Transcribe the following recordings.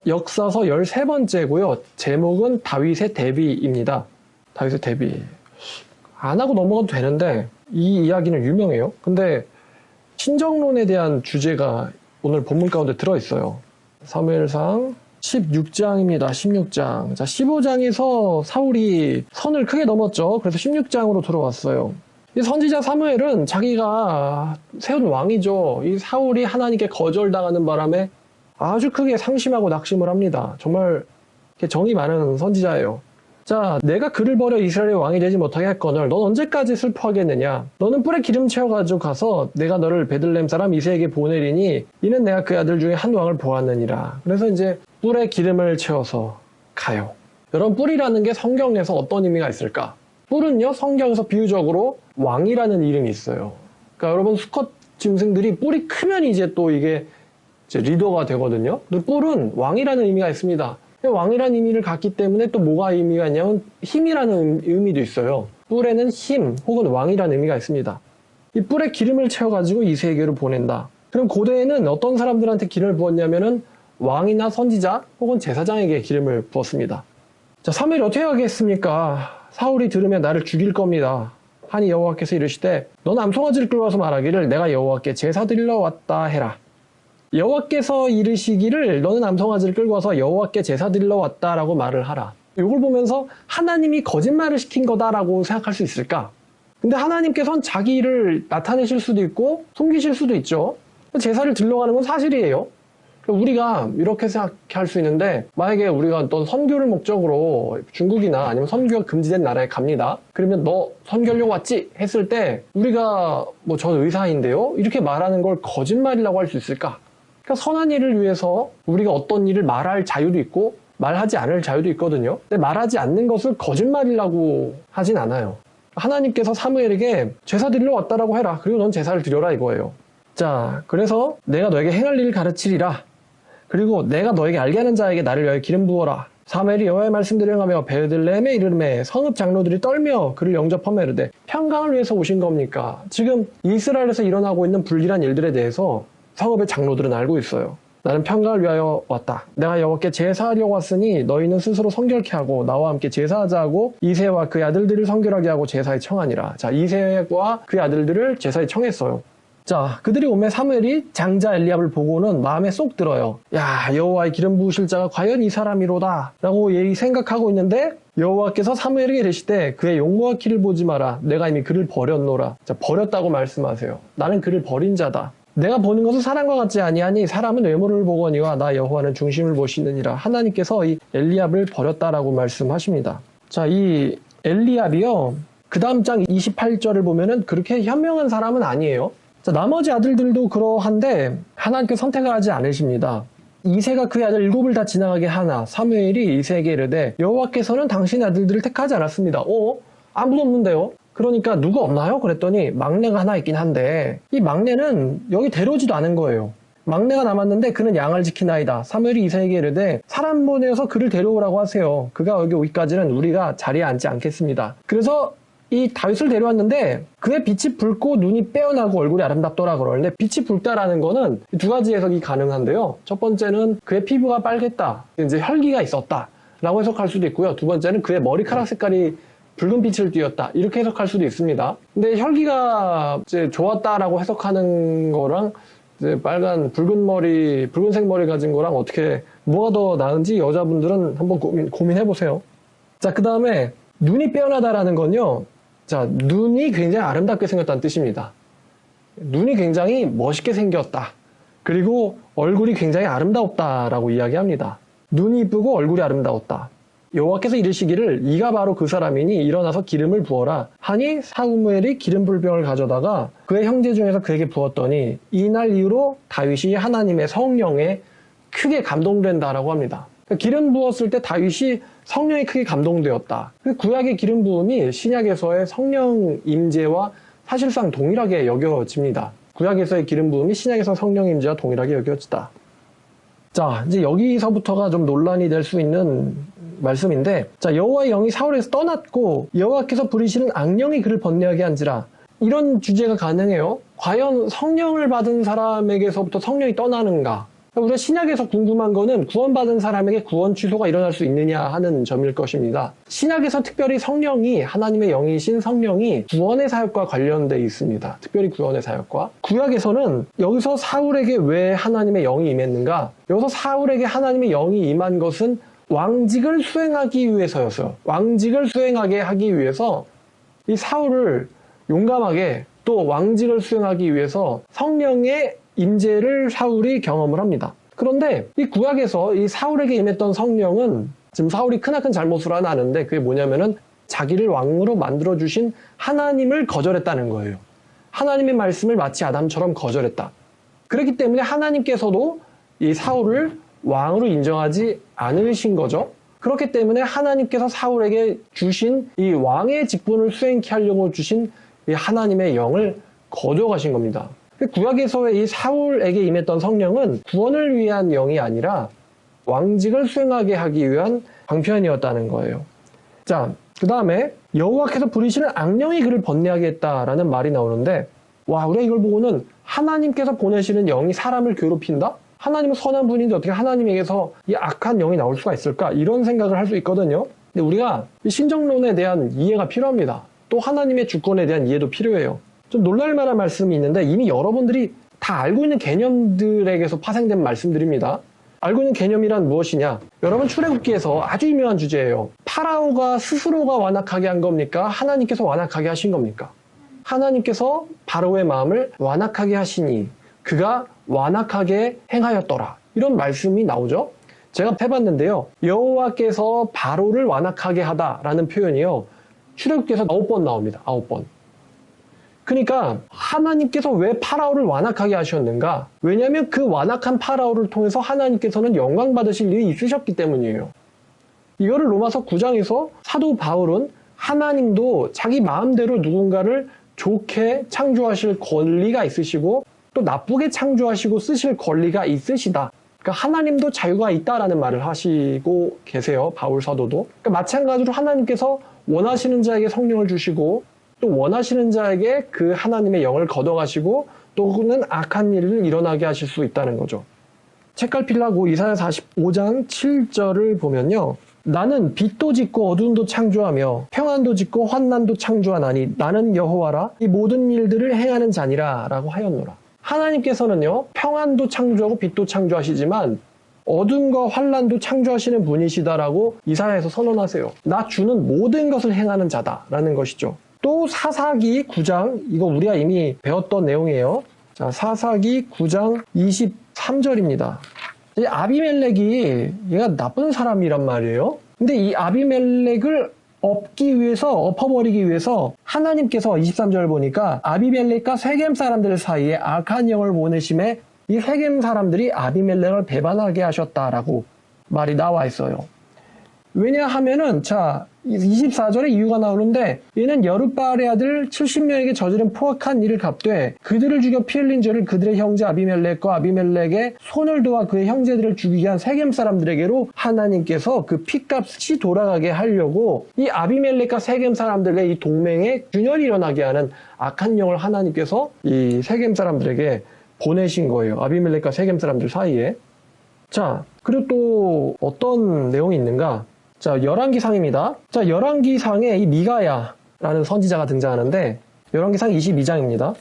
역사서 13번째고요. 제목은 다윗의 대비입니다. 다윗의 대비. 안 하고 넘어가도 되는데 이 이야기는 유명해요. 근데 신정론에 대한 주제가 오늘 본문 가운데 들어있어요. 사무엘상 16장입니다. 16장. 자, 15장에서 사울이 선을 크게 넘었죠. 그래서 16장으로 들어왔어요. 이 선지자 사무엘은 자기가 세운 왕이죠. 이 사울이 하나님께 거절당하는 바람에 아주 크게 상심하고 낙심을 합니다. 정말 정이 많은 선지자예요. 자, 내가 그를 버려 이스라엘의 왕이 되지 못하게 할거늘 넌 언제까지 슬퍼하겠느냐? 너는 뿔에 기름 채워가지고 가서 내가 너를 베들레헴 사람 이새에게 보내리니 이는 내가 그 아들 중에 한 왕을 보았느니라. 그래서 이제 뿔에 기름을 채워서 가요. 여러분, 뿔이라는 게 성경에서 어떤 의미가 있을까? 뿔은요, 성경에서 비유적으로 왕이라는 이름이 있어요. 그러니까 여러분, 수컷 짐승들이 뿔이 크면 이제 또 이게 이제 리더가 되거든요. 근데 뿔은 왕이라는 의미가 있습니다. 왕이라는 의미를 갖기 때문에 또 뭐가 의미가 있냐면 힘이라는 의미도 있어요. 뿔에는 힘 혹은 왕이라는 의미가 있습니다. 이 뿔에 기름을 채워가지고 이새에게로 보낸다. 그럼 고대에는 어떤 사람들한테 기름을 부었냐면은 왕이나 선지자 혹은 제사장에게 기름을 부었습니다. 자, 사무엘이 어떻게 하겠습니까? 사울이 들으면 나를 죽일 겁니다. 하니 여호와께서 이르시되 넌 암송아지를 끌고 와서 말하기를 내가 여호와께 제사 드리러 왔다 해라. 여호와께서 이르시기를 너는 암송아지를 끌고 와서 여호와께 제사 드리러 왔다라고 말을 하라. 이걸 보면서 하나님이 거짓말을 시킨 거다라고 생각할 수 있을까? 근데 하나님께서는 자기 일을 나타내실 수도 있고 숨기실 수도 있죠. 제사를 드리러 가는 건 사실이에요. 우리가 이렇게 생각할 수 있는데 만약에 우리가 어떤 선교를 목적으로 중국이나 아니면 선교가 금지된 나라에 갑니다. 그러면 너 선교하려고 왔지? 했을 때 우리가 뭐 저 의사인데요? 이렇게 말하는 걸 거짓말이라고 할 수 있을까? 그러니까 선한 일을 위해서 우리가 어떤 일을 말할 자유도 있고 말하지 않을 자유도 있거든요. 근데 말하지 않는 것을 거짓말이라고 하진 않아요. 하나님께서 사무엘에게 제사 드리러 왔다라고 해라. 그리고 넌 제사를 드려라 이거예요. 자, 그래서 내가 너에게 행할 일을 가르치리라. 그리고 내가 너에게 알게 하는 자에게 나를 위하여 기름 부어라. 사무엘이 여호와의 말씀대로 행하며 베들레헴에 이르매 성읍 장로들이 떨며 그를 영접하며 이르되 평강을 위해서 오신 겁니까? 지금 이스라엘에서 일어나고 있는 불길한 일들에 대해서 성읍의 장로들은 알고 있어요. 나는 평강을 위하여 왔다. 내가 여호와께 제사하려고 왔으니 너희는 스스로 성결케 하고 나와 함께 제사하자 하고 이새와 그의 아들들을 성결하게 하고 제사에 청하니라. 자, 이새와 그의 아들들을 제사에 청했어요. 자, 그들이 오매 사무엘이 장자 엘리압을 보고는 마음에 쏙 들어요. 야, 여호와의 기름 부으실 자가 과연 이 사람이로다 라고 생각하고 있는데 여호와께서 사무엘에게 이르시되 그의 용모와 키를 보지 마라. 내가 이미 그를 버렸노라. 자, 버렸다고 말씀하세요. 나는 그를 버린 자다. 내가 보는 것은 사람과 같지 아니하니 사람은 외모를 보거니와 나 여호와는 중심을 보시느니라. 하나님께서 이 엘리압을 버렸다라고 말씀하십니다. 자, 이 엘리압이요, 그 다음 장 28절을 보면은 그렇게 현명한 사람은 아니에요. 자, 나머지 아들들도 그러한데 하나님께서 선택을 하지 않으십니다. 이새가 그의 아들 7을 다 지나가게 하나 사무엘이 이새에게 이르되 여호와께서는 당신의 아들들을 택하지 않았습니다. 아무도 없는데요? 그러니까 누구 없나요? 그랬더니 막내가 하나 있긴 한데 이 막내는 여기 데려오지도 않은 거예요. 막내가 남았는데 그는 양을 지키나이다. 사무엘이 이새에게 이르되 사람 보내어서 그를 데려오라고 하세요. 그가 여기 오기까지는 우리가 자리에 앉지 않겠습니다. 그래서 이 다윗을 데려왔는데 그의 빛이 붉고 눈이 빼어나고 얼굴이 아름답더라 그러는데 빛이 붉다라는 거는 두 가지 해석이 가능한데요. 첫 번째는 그의 피부가 빨갰다. 이제 혈기가 있었다 라고 해석할 수도 있고요. 두 번째는 그의 머리카락 색깔이 붉은 빛을 띠었다. 이렇게 해석할 수도 있습니다. 근데 혈기가 이제 좋았다라고 해석하는 거랑 이제 붉은색 머리 가진 거랑 어떻게 뭐가 더 나은지 여자분들은 한번 고민해 보세요. 자, 그 다음에 눈이 빼어나다라는 건요. 자, 눈이 굉장히 아름답게 생겼다는 뜻입니다. 눈이 굉장히 멋있게 생겼다. 그리고 얼굴이 굉장히 아름다웠다라고 이야기합니다. 눈이 이쁘고 얼굴이 아름다웠다. 여호와께서 이르시기를 이가 바로 그 사람이니 일어나서 기름을 부어라 하니 사무엘이 기름 불병을 가져다가 그의 형제 중에서 그에게 부었더니 이날 이후로 다윗이 하나님의 성령에 크게 감동된다라고 합니다. 그러니까 기름 부었을 때 다윗이 성령에 크게 감동되었다. 구약의 기름 부음이 신약에서의 성령 임재와 사실상 동일하게 여겨집니다. 구약에서의 기름 부음이 신약에서 성령 임재와 동일하게 여겨지다. 자, 이제 여기서부터가 좀 논란이 될 수 있는 말씀인데, 자, 여호와의 영이 사울에서 떠났고 여호와께서 부리시는 악령이 그를 번뇌하게 한지라. 이런 주제가 가능해요. 과연 성령을 받은 사람에게서부터 성령이 떠나는가? 우리가 신약에서 궁금한 거는 구원받은 사람에게 구원 취소가 일어날 수 있느냐 하는 점일 것입니다. 신약에서 특별히 성령이, 하나님의 영이신 성령이 구원의 사역과 관련되어 있습니다. 특별히 구원의 사역과. 구약에서는 여기서 사울에게 왜 하나님의 영이 임했는가? 여기서 사울에게 하나님의 영이 임한 것은 왕직을 수행하기 위해서였어요. 왕직을 수행하게 하기 위해서 이 사울을 용감하게 또 왕직을 수행하기 위해서 성령의 임재를 사울이 경험을 합니다. 그런데 이 구약에서 이 사울에게 임했던 성령은 지금 사울이 크나큰 잘못을 하나 아는데 그게 뭐냐면은 자기를 왕으로 만들어주신 하나님을 거절했다는 거예요. 하나님의 말씀을 마치 아담처럼 거절했다. 그렇기 때문에 하나님께서도 이 사울을 왕으로 인정하지 않으신 거죠. 그렇기 때문에 하나님께서 사울에게 주신 이 왕의 직분을 수행케 하려고 주신 이 하나님의 영을 거둬가신 겁니다. 구약에서의 이 사울에게 임했던 성령은 구원을 위한 영이 아니라 왕직을 수행하게 하기 위한 방편이었다는 거예요. 자, 그 다음에 여호와께서 부리시는 악령이 그를 번뇌하게 했다라는 말이 나오는데, 와, 우리가 이걸 보고는 하나님께서 보내시는 영이 사람을 괴롭힌다? 하나님은 선한 분인데 어떻게 하나님에게서 이 악한 영이 나올 수가 있을까? 이런 생각을 할 수 있거든요. 근데 우리가 이 신정론에 대한 이해가 필요합니다. 또 하나님의 주권에 대한 이해도 필요해요. 좀 놀랄만한 말씀이 있는데 이미 여러분들이 다 알고 있는 개념들에게서 파생된 말씀들입니다. 알고 있는 개념이란 무엇이냐? 여러분 출애굽기에서 아주 유명한 주제예요. 파라오가 스스로가 완악하게 한 겁니까? 하나님께서 완악하게 하신 겁니까? 하나님께서 바로의 마음을 완악하게 하시니 그가 완악하게 행하였더라. 이런 말씀이 나오죠. 제가 해봤는데요. 여호와께서 바로를 완악하게 하다라는 표현이요. 출애굽기에서 9번 나옵니다. 9번. 그러니까 하나님께서 왜 파라오를 완악하게 하셨는가? 왜냐하면 그 완악한 파라오를 통해서 하나님께서는 영광 받으실 일이 있으셨기 때문이에요. 이거를 로마서 9장에서 사도 바울은 하나님도 자기 마음대로 누군가를 좋게 창조하실 권리가 있으시고 또 나쁘게 창조하시고 쓰실 권리가 있으시다. 그러니까 하나님도 자유가 있다라는 말을 하시고 계세요. 바울 사도도. 그러니까 마찬가지로 하나님께서 원하시는 자에게 성령을 주시고 또 원하시는 자에게 그 하나님의 영을 걷어가시고 또는 악한 일을 일어나게 하실 수 있다는 거죠. 책갈필라고 이사야 45장 7절을 보면요. 나는 빛도 짓고 어둠도 창조하며 평안도 짓고 환난도 창조하나니 나는 여호와라 이 모든 일들을 행하는 자니라 라고 하였노라. 하나님께서는요. 평안도 창조하고 빛도 창조하시지만 어둠과 환난도 창조하시는 분이시다라고 이사야에서 선언하세요. 나 주는 모든 것을 행하는 자다라는 것이죠. 또 사사기 9장, 이거 우리가 이미 배웠던 내용이에요. 자, 사사기 9장 23절입니다. 이 아비멜렉이 얘가 나쁜 사람이란 말이에요. 근데 이 아비멜렉을 엎어버리기 위해서 하나님께서 23절 보니까 아비멜렉과 세겜 사람들 사이에 악한 영을 보내심에 이 세겜 사람들이 아비멜렉을 배반하게 하셨다라고 말이 나와 있어요. 왜냐하면은 자 24절에 이유가 나오는데 얘는 여룻바알의 아들 70명에게 저지른 포악한 일을 갚되 그들을 죽여 피 흘린 죄를 그들의 형제 아비멜렉과 아비멜렉의 손을 도와 그의 형제들을 죽이게 한 세겜 사람들에게로 하나님께서 그 피값이 돌아가게 하려고 이 아비멜렉과 세겜 사람들의 이 동맹에 균열이 일어나게 하는 악한 영을 하나님께서 이 세겜 사람들에게 보내신 거예요. 아비멜렉과 세겜 사람들 사이에. 자, 그리고 또 어떤 내용이 있는가? 자, 열왕기상입니다. 자, 열왕기상에 이 미가야라는 선지자가 등장하는데 열왕기상 22장입니다.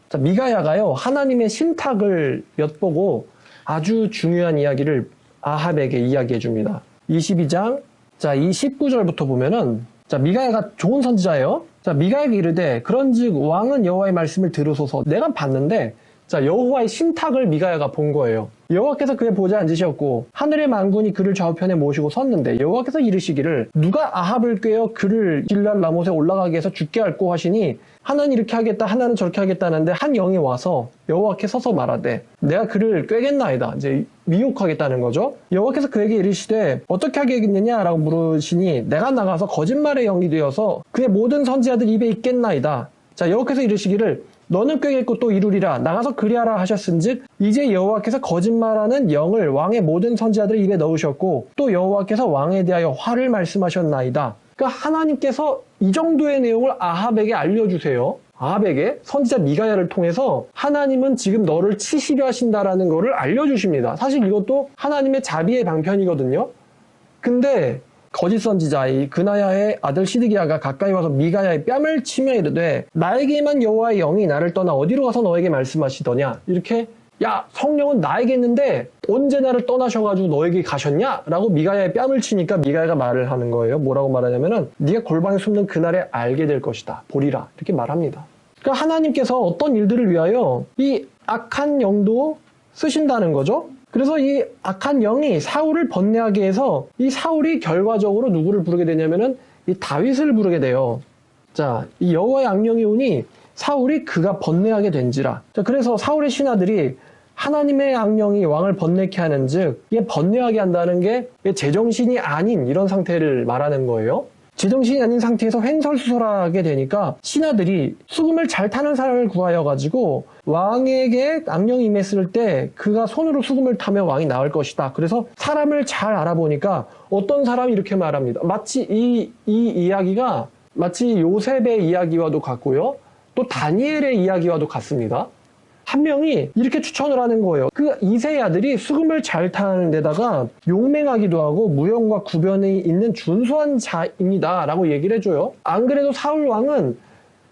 자, 미가야가요. 하나님의 신탁을 엿보고 아주 중요한 이야기를 아합에게 이야기해 줍니다. 22장 자, 이 19절부터 보면은 자, 미가야가 좋은 선지자예요. 자, 미가야가 이르되 그런즉 왕은 여호와의 말씀을 들으소서. 내가 봤는데 자, 여호와의 신탁을 미가야가 본 거예요. 여호와께서 그의 보좌에 앉으셨고 하늘의 만군이 그를 좌우편에 모시고 섰는데 여호와께서 이르시기를 누가 아합을 꾀어 그를 길랄 라못에 올라가게 해서 죽게 할꼬 하시니 하나는 이렇게 하겠다 하나는 저렇게 하겠다는데 한 영이 와서 여호와께 서서 말하되 내가 그를 꾀겠나이다. 이제 미혹하겠다는 거죠. 여호와께서 그에게 이르시되 어떻게 하겠느냐라고 물으시니 내가 나가서 거짓말의 영이 되어서 그의 모든 선지자들 입에 있겠나이다. 자, 여호와께서 이르시기를 너는 꾀겠고 또 이루리라. 나가서 그리하라 하셨은즉 이제 여호와께서 거짓말하는 영을 왕의 모든 선지자들 입에 넣으셨고 또 여호와께서 왕에 대하여 화를 말씀하셨나이다. 그러니까 하나님께서 이 정도의 내용을 아합에게 알려주세요. 아합에게 선지자 미가야를 통해서 하나님은 지금 너를 치시려 하신다라는 것을 알려주십니다. 사실 이것도 하나님의 자비의 방편이거든요. 근데 거짓 선지자 이 그나야의 아들 시드기야가 가까이 와서 미가야의 뺨을 치며 이르되 나에게만 여호와의 영이 나를 떠나 어디로 가서 너에게 말씀하시더냐. 이렇게 야 성령은 나에게 있는데 언제 나를 떠나셔가지고 너에게 가셨냐? 라고 미가야의 뺨을 치니까 미가야가 말을 하는 거예요. 뭐라고 말하냐면은 네가 골방에 숨는 그날에 알게 될 것이다. 보리라. 이렇게 말합니다. 그러니까 하나님께서 어떤 일들을 위하여 이 악한 영도 쓰신다는 거죠. 그래서 이 악한 영이 사울을 번뇌하게 해서 이 사울이 결과적으로 누구를 부르게 되냐면은 이 다윗을 부르게 돼요. 자, 이 여호와의 악령이 오니 사울이 그가 번뇌하게 된지라. 자, 그래서 사울의 신하들이 하나님의 악령이 왕을 번뇌케 하는즉 이게 번뇌하게 한다는 게 제정신이 아닌 이런 상태를 말하는 거예요. 제정신이 아닌 상태에서 횡설수설하게 되니까 신하들이 수금을 잘 타는 사람을 구하여 가지고 왕에게 악령이 임했을 때 그가 손으로 수금을 타면 왕이 나을 것이다. 그래서 사람을 잘 알아보니까 어떤 사람이 이렇게 말합니다. 마치 이 이야기가 마치 요셉의 이야기와도 같고요. 또 다니엘의 이야기와도 같습니다. 한 명이 이렇게 추천을 하는 거예요. 그 이세의 아들이 수금을 잘 타는 데다가 용맹하기도 하고 무용과 구변이 있는 준수한 자입니다. 라고 얘기를 해줘요. 안 그래도 사울 왕은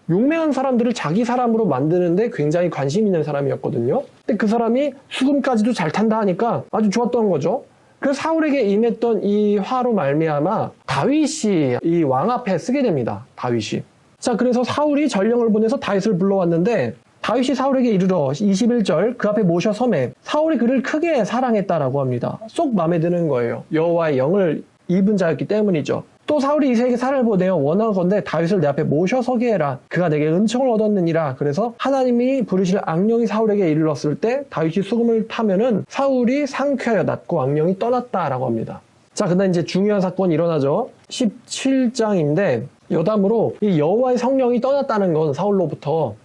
용맹한 사람들을 자기 사람으로 만드는데 굉장히 관심 있는 사람이었거든요. 근데 그 사람이 수금까지도 잘 탄다 하니까 아주 좋았던 거죠. 그래서 사울에게 임했던 이 화로 말미암아 다윗이 이 왕 앞에 쓰게 됩니다. 다윗이. 자, 그래서 사울이 전령을 보내서 다윗을 불러왔는데 다윗이 사울에게 이르러 21절 그 앞에 모셔 서매 사울이 그를 크게 사랑했다라고 합니다. 쏙 마음에 드는 거예요. 여호와의 영을 입은 자였기 때문이죠. 또 사울이 이새에게 살을 보내어 원하건대 다윗을 내 앞에 모셔 서게 해라. 그가 내게 은총을 얻었느니라. 그래서 하나님이 부르실 악령이 사울에게 이르렀을 때 다윗이 수금을 타면은 사울이 상쾌하여 낫고 악령이 떠났다라고 합니다. 자, 근데 이제 중요한 사건이 일어나죠. 17장인데 여담으로 이 여호와의 성령이 떠났다는 건 사울로부터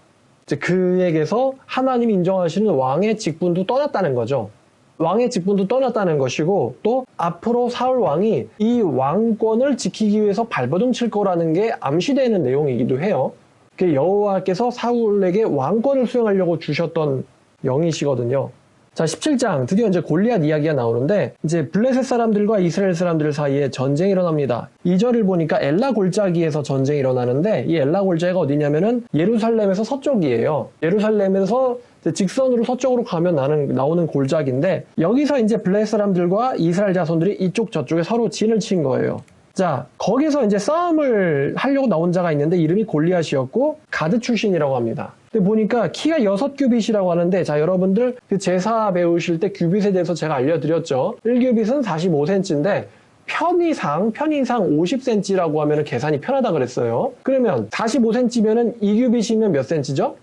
이제 그에게서 하나님이 인정하시는 왕의 직분도 떠났다는 거죠. 왕의 직분도 떠났다는 것이고 또 앞으로 사울 왕이 이 왕권을 지키기 위해서 발버둥 칠 거라는 게 암시되는 내용이기도 해요. 여호와께서 사울에게 왕권을 수행하려고 주셨던 영이시거든요. 자, 17장 드디어 이제 골리앗 이야기가 나오는데 이제 블레셋 사람들과 이스라엘 사람들 사이에 전쟁이 일어납니다. 2절을 보니까 엘라 골짜기에서 전쟁이 일어나는데 이 엘라 골짜기가 어디냐면은 예루살렘에서 서쪽이에요. 예루살렘에서 직선으로 서쪽으로 가면 나오는 골짜기인데 여기서 이제 블레셋 사람들과 이스라엘 자손들이 이쪽 저쪽에 서로 진을 친 거예요. 자, 거기서 이제 싸움을 하려고 나온 자가 있는데 이름이 골리앗이었고 가드 출신이라고 합니다. 근데 보니까 키가 6규빗이라고 하는데 자, 여러분들 그 제사 배우실 때 규빗에 대해서 제가 알려드렸죠. 1규빗은 45cm인데 편의상 50cm라고 하면 계산이 편하다 그랬어요. 그러면 45cm면은 2규빗이면 몇 cm죠?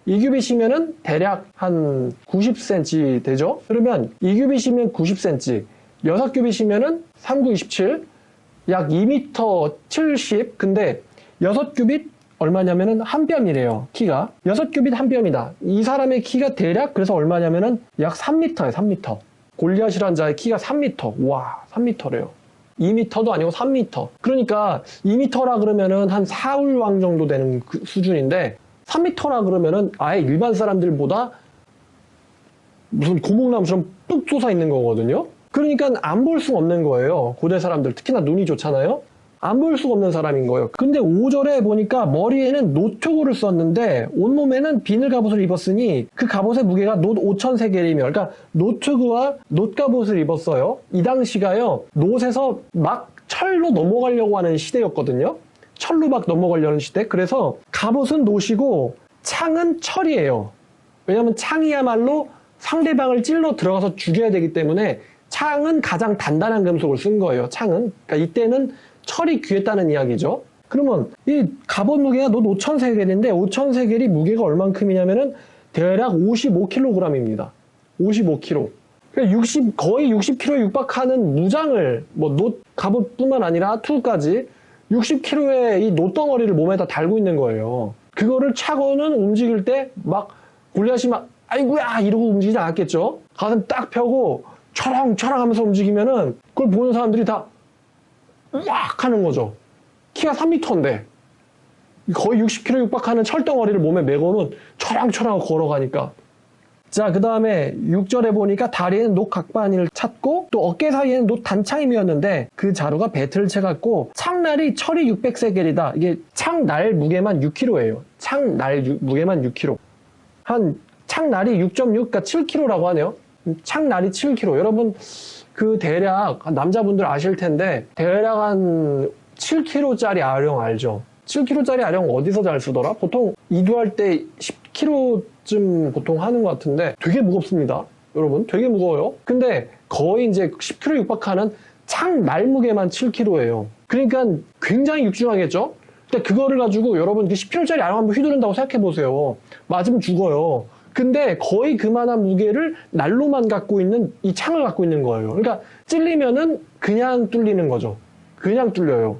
2규빗이면은 대략 한 90cm 되죠? 그러면 2규빗이면 90cm, 6규빗이면은 3, 9, 27, 약 2m 70. 근데 6규빗 얼마냐면은 한 뼘이래요. 키가. 6규빗 한 뼘이다. 이 사람의 키가 대략 그래서 얼마냐면은 약 3m예요. 3m. 골리앗이라는 자의 키가 3m. 와, 3m래요. 2m도 아니고 3m. 그러니까 2m라 그러면은 한 사울 왕 정도 되는 그 수준인데 3m라 그러면은 아예 일반 사람들보다 무슨 고목나무처럼 뚝 솟아 있는 거거든요. 그러니까 안 볼 수가 없는 거예요. 고대 사람들 특히나 눈이 좋잖아요. 안 볼 수가 없는 사람인 거예요. 근데 5절에 보니까 머리에는 노초구를 썼는데 온몸에는 비늘 갑옷을 입었으니 그 갑옷의 무게가 놋 5,000세겔이며 그러니까 노초구와 놋갑옷을 입었어요. 이 당시가요. 놋에서 막 철로 넘어가려고 하는 시대였거든요. 철로 막 넘어가려는 시대. 그래서 갑옷은 놋이고 창은 철이에요. 왜냐하면 창이야말로 상대방을 찔러 들어가서 죽여야 되기 때문에 창은 가장 단단한 금속을 쓴 거예요. 창은. 그러니까 이때는 철이 귀했다는 이야기죠. 그러면 이 갑옷 무게가 놋 5,000세겔인데 5,000세겔이 무게가 얼만큼이냐면은 대략 55kg입니다. 55kg. 그러니까 거의 60kg에 육박하는 무장을 놋 갑옷뿐만 아니라 투구까지 60kg의 이 놋덩어리를 몸에다 달고 있는 거예요. 그거를 차고는 움직일 때 막 골리앗이 막 아이고야 이러고 움직이지 않았겠죠. 가슴 딱 펴고 철렁철렁 하면서 움직이면은 그걸 보는 사람들이 다 으악 하는 거죠. 키가 3m인데 거의 60kg 육박하는 철덩어리를 몸에 메고는 초랑초랑 걸어가니까. 자, 그 다음에 6절에 보니까 다리에는 녹 각반이를 찼고 또 어깨 사이에는 녹 단창임이었는데 그 자루가 배틀을 채갖고 창날이 철이 600세겔이다. 이게 창날 무게만 6kg예요. 창날 무게만 6kg. 한 창날이 6.6, 그러니까 7kg라고 하네요. 창날이 7kg. 여러분 그 대략 남자분들 아실 텐데 대략 한 7kg짜리 아령 알죠? 7kg짜리 아령 어디서 잘 쓰더라? 보통 이두할 때 10kg쯤 보통 하는 것 같은데 되게 무겁습니다. 여러분 되게 무거워요. 근데 거의 이제 10kg 육박하는 창날 무게만 7kg예요. 그러니까 굉장히 육중하겠죠? 근데 그거를 가지고 여러분 10kg짜리 아령 한번 휘두른다고 생각해 보세요. 맞으면 죽어요. 근데 거의 그만한 무게를 날로만 갖고 있는 이 창을 갖고 있는 거예요. 그러니까 찔리면은 그냥 뚫리는 거죠. 그냥 뚫려요.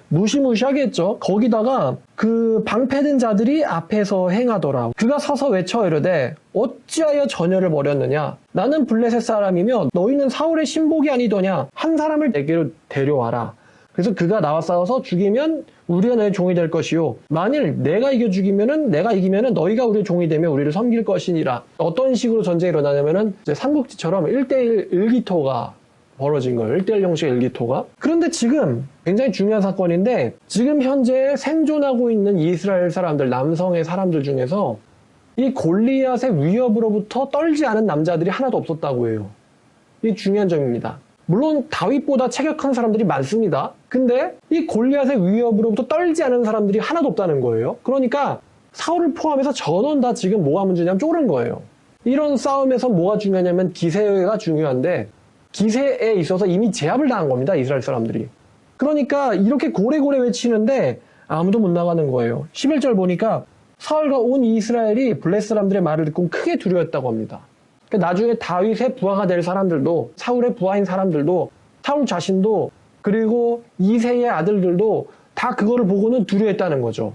무시무시하겠죠. 거기다가 그 방패든 자들이 앞에서 행하더라. 그가 서서 외쳐 이르되 어찌하여 전열을 벌였느냐. 나는 블레셋 사람이며 너희는 사울의 신복이 아니더냐. 한 사람을 내게로 데려와라. 그래서 그가 나와 싸워서 죽이면 우리가 너의 종이 될 것이요. 만일 내가 이기면은 너희가 우리의 종이 되며 우리를 섬길 것이니라. 어떤 식으로 전쟁이 일어나냐면은 이제 삼국지처럼 1대1 일기토가 벌어진 거예요. 1대1 형식의 일기토가. 그런데 지금 굉장히 중요한 사건인데 지금 현재 생존하고 있는 이스라엘 사람들, 남성의 사람들 중에서 이 골리앗의 위협으로부터 떨지 않은 남자들이 하나도 없었다고 해요. 이게 중요한 점입니다. 물론 다윗보다 체격한 사람들이 많습니다. 근데 이 골리앗의 위협으로부터 떨지 않은 사람들이 하나도 없다는 거예요. 그러니까 사울을 포함해서 전원 다 지금 뭐가 문제냐면 쫄은 거예요. 이런 싸움에서 뭐가 중요하냐면 기세가 중요한데 기세에 있어서 이미 제압을 당한 겁니다. 이스라엘 사람들이. 그러니까 이렇게 고래고래 외치는데 아무도 못 나가는 거예요. 11절 보니까 사울과 온 이스라엘이 블레셋 사람들의 말을 듣고 크게 두려웠다고 합니다. 그러니까 나중에 다윗의 부하가 될 사람들도 사울의 부하인 사람들도 사울 자신도 그리고 이새의 아들들도 다 그거를 보고는 두려워했다는 거죠.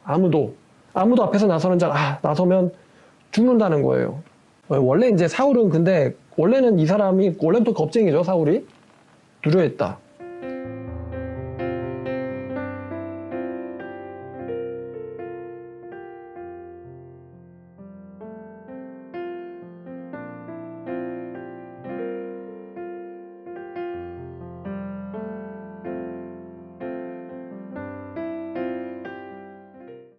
아무도 앞에서 나서는 자가 나서면 죽는다는 거예요. 원래 이제 사울은 근데 원래는 이 사람이 원래부터 겁쟁이죠. 사울이 두려워했다.